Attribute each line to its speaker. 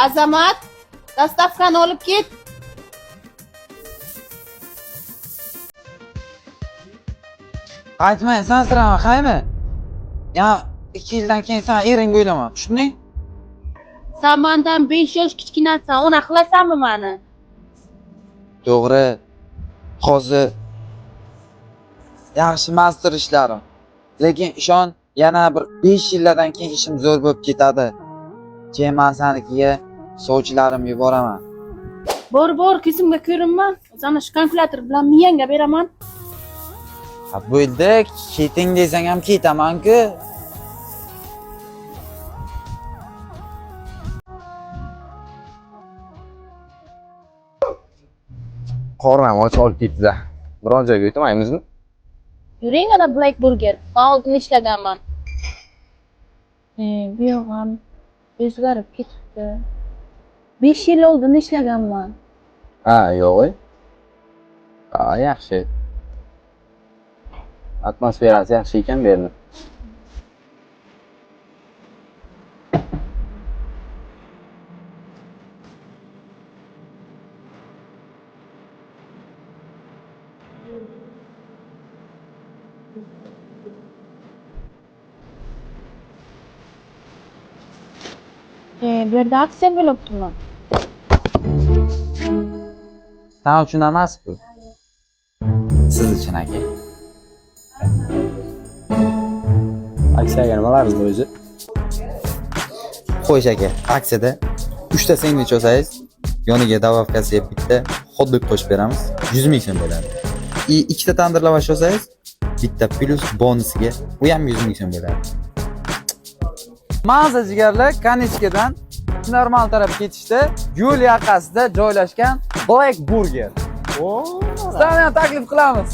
Speaker 1: Azamat, dastavkani olib ket.
Speaker 2: Qaytmaysan sirama, qaymi? Ya 2 yildan keyin sen ering o'ylaman, tushunding?
Speaker 1: Sen mendan 5 yosh kichkinasan, ona qilasanmi meni?
Speaker 2: To'g'ri. Hozir yaxshi master ishlarim. Lekin ishon, yana bir 5 yildan keyin ishim zo'r bo'lib ketadi. Keyin men senikiga sovchilarimni yuboraman.
Speaker 1: Bor, ko'zimga ko'rinma. Sana shu kalkulyator bilan miyangga beraman.
Speaker 2: Ha bo'ldi, keting desang ham ketaman-ku.
Speaker 3: Qornam och olib ketdi-da. Biron joyga o'tmaymizmi?
Speaker 1: Yuring ana Black Burger. Men oldin ishlaganman. Bu yoq ham o'zgarib ketibdi. 5 yil oldin ishlaganman.
Speaker 3: Ha, yo'q. Ha, yaxshi. Atmosferasi yaxshi ekan bu yerning.
Speaker 1: Bu yerda aksiya bo'libdimi?
Speaker 2: Sen uchun emas bu. Siz uchun aka.
Speaker 3: Aksiyaga nimalarimiz o'zi?
Speaker 2: Qo'yish aka, aksiyada 3 ta sendvich olsangiz, yoniga добавкasiga bitta hot-dog qo'shib beramiz. 100 ming so'm bo'ladi. 2 ta tandir lavash olsangiz, bitta plus bonusiga u ham 100 ming so'm bo'ladi. Mazza jigarlar Kanichkadan normal taraf ketishda yo'l yoqasida joylashgan Black Burger. Sizlarni ham taklif qilamiz.